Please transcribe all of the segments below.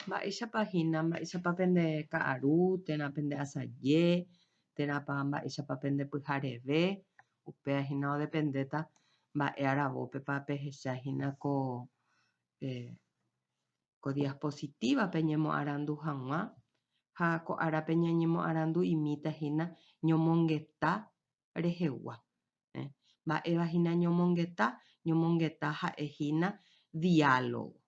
Mba'éichapahína, mba'éichapapende ka'aru, térãpente asaje, térãpa mba'éichapapende pyhareve, upéahína odependéta mba'earavópepa pehechahína ko diapositívape ñemoarandu hag̃ua ha ko árape ñañemoarandu imítahína ñomongeta rehegua. Mba'evahína ñomongeta ha'ehína diálogo.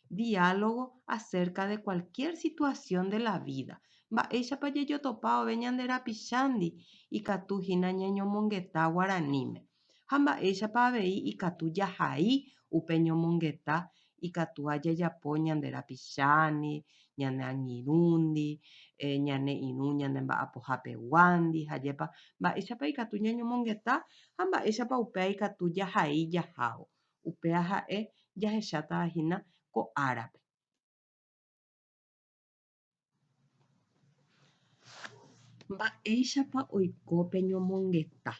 Diálogo acerca de cualquier situación de la vida. Mba'éichapa jejotopáove ñande rapichándi ikatuhína ñañomongeta guaraníme. Ha mba'éichapa avei ikatu jahai upe ñomongeta ikatu ha jajapo ñande rapicháni, ñane añirũndi, ñane irũ ñane mba'apohapeguándi ha jépa mba'éichapa ikatu ñañomongeta ha mba'éichapa upéi ikatu jahai jahávo. Upéa ha'e jahechátavahína ko árape. Mba'éichapa oiko pe ñomongeta.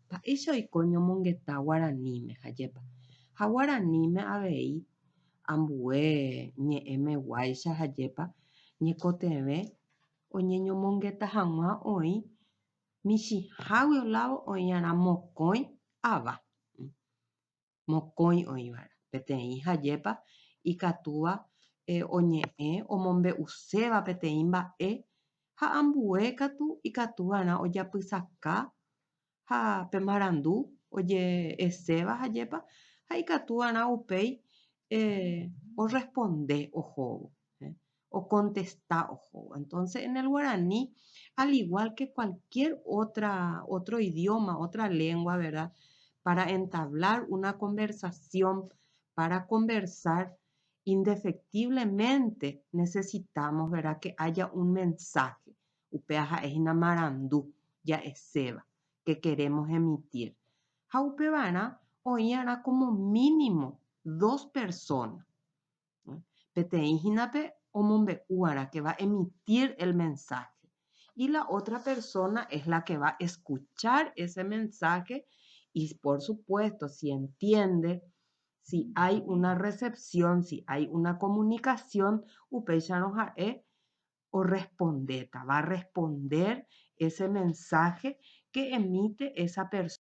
Mba'éicha oiko ñomongeta guaraníme ha jépa. Ha guaraníme avei ambue ñe'ẽmeguáicha ha jépa ñekotevẽ oñeñomongeta hag̃ua oĩ michĩhágui olávo oĩ'arã mokõi ava. Mokõi oĩva'erã peteĩ ha jépa ikatúva oñe'ẽ omombe'uséva peteĩ mba'e ha ambue katu ikatúva'erã ojapysaka ha pemarandu oje'eséva ha jépa ha ikatúva'erã upéi oresponde ojóvo, o contesta ojóvo. Entonces en el guaraní, al igual que cualquier otro idioma, otra lengua, ¿verdad? Para entablar una conversación, para conversar, indefectiblemente necesitamos, ¿verdad? Que haya un mensaje. Upea ha'ehína marandu ja'eséva que queremos emitir. Ha upeva'erã oĩ'arã como mínimo 2 personas. Peteĩhínape omombe'úva'erã que va a emitir el mensaje. Y la otra persona es la que va a escuchar ese mensaje y, por supuesto, si entiende, si hay una recepción, si hay una comunicación, upéicharõ ha'e o respondeta, va a responder ese mensaje que emite esa persona.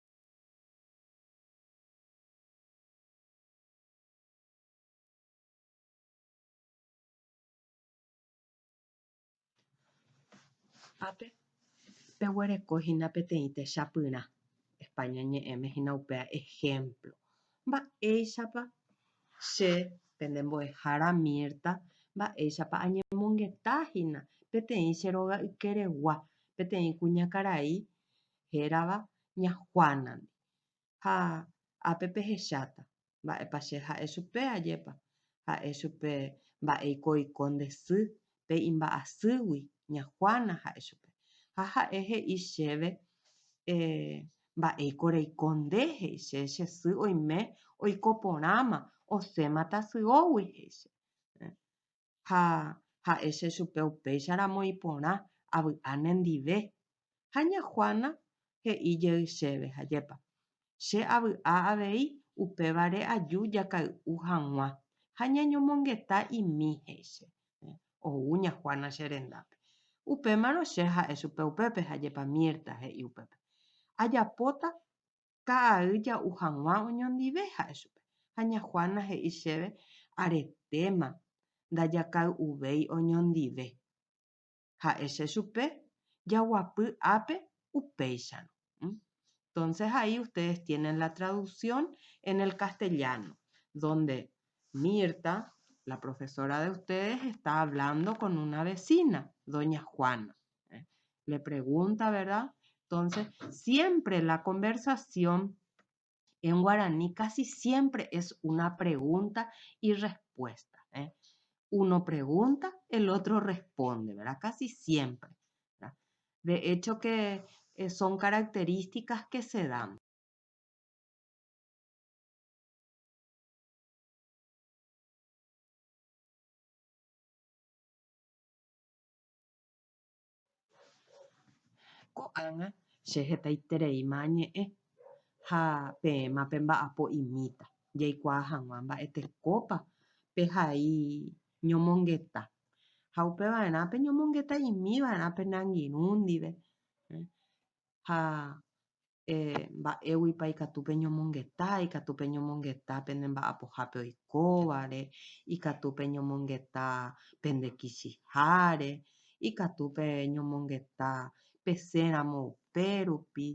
Ápe peguerekohína peteĩ techapyrã España ñe'ẽmehína upéa ejemplo. Mba'éichapa che penembo'ehára Mirta mba'éichapa añemongetáhína peteĩ che róga ykeregua peteĩ kuñakarai hérava ña Juana. Ha ápe pehecháta mba'épa che ha'e chupe ajépa. Ha'e chupe mba'éiko oiko nde sy pe imba'asýgui ña Juana ha'e chupe. Ha ha'e he'i chéve mba'éiko reiko nde he'i che sy oime oiko porãma osẽma tasyógui he'i che. Ha ha'e che chupe upéicharamo iporã avy'a nendive. Ha ña Juana he'íjey chéve ha jépa che avy'a avei upévare aju jakay'u hag̃ua ha ñañomongeta imi he'i che. Ou ña Juana che rendápe. Upémarõ che ha'e chupe upépe ha jépa Mirta he'i upépe. Ajapóta ka'ay ja'u hag̃ua oñondive ha'e chupe. Ha ña Juana he'i chéve aretéma ndajakay'uvéi oñondive. Ha'e che chupe jaguapy ápe upéicharõ. Entonces ahí ustedes tienen la traducción en el castellano, donde Mirta, la profesora de ustedes, está hablando con una vecina, doña Juana. Le pregunta, ¿verdad? Entonces, siempre la conversación en guaraní casi siempre es una pregunta y respuesta. Uno pregunta, el otro responde, ¿verdad? Casi siempre, ¿verdad? De hecho que son características que se dan. Ko'ág̃a che hetaitereíma ñe'ẽ ha peẽma pe mba'apo imíta jaikuaa hag̃ua mba'etekópa pehai ñomongeta. Ha upeva'erã pe ñomongeta'imiva'erã pe nangirũndive. Ha mba'éguipa ikatúpe ñomongeta pende mba'apohápe oikóvare, ikatúpe ñomongeta pende kichiháre, ikatúpe ñomongeta peséramo upérupi,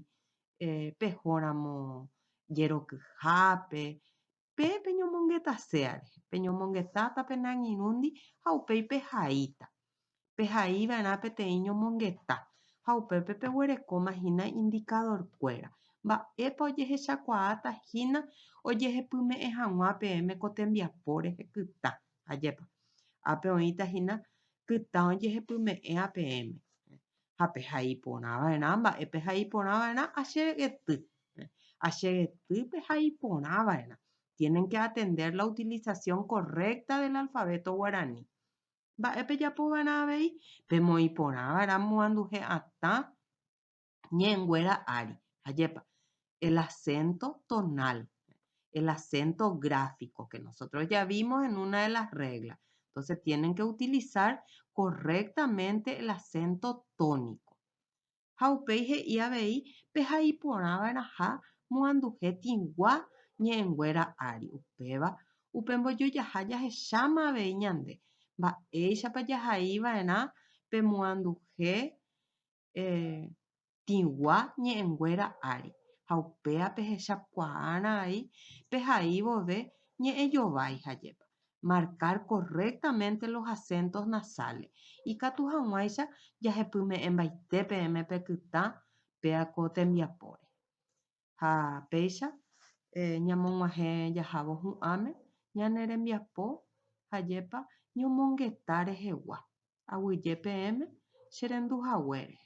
pehóramo jerokyhápe, pe ñomongetase peñomongetáta pe nangirũndi ha upéi pehaíta. Pehaíva'erã peteĩ ñomongeta ha upépe peguerekómahína indicadorkuéra. Mba'épa ojehechakuaáta hína ojehepyme'ẽ hag̃ua peẽme ko tembiapo rehekyta ajépa. Ápe oĩtahína kytã ojehepyme'ẽva peẽme. Ha pehãi porãva'erã, mba'e pehãi porãva'erã achegety. Achegety pehãi porãva'erã. Tienen que atender la utilización correcta del alfabeto guaraní. Mba'e pejapova'erã avei pemoĩ porãva'erã moanduhe atã ñe'ẽnguéra ári ajépa el acento tonal, el acento gráfico que nosotros ya vimos en una de las reglas. Entonces tienen que utilizar correctamente el acento tónico. Ha upéi he'i avei pehãi porãva'erã ha moanduhe tigua ñe'ẽnguéra ári upéva upe mbojojaha jahecháma avei ñande. Mba'éichapa jahaíva'erã pemoanduhe tigua ñe'ẽnguéra ári. Ha upéva pehechakuaárã vai pehãi vove ñe'ẽjovái ajépa. Marcar correctamente los acentos nasales. Ikatu hag̃uáicha jahepyme'ẽmbaite peẽme pekytã péva ko tembiapóre. Ha péicha ñamog̃uahẽ jahávo hu'ãme ñane rembiapo ajépa ñomongeta rehegua. Aguyje peẽme che renduhaguére.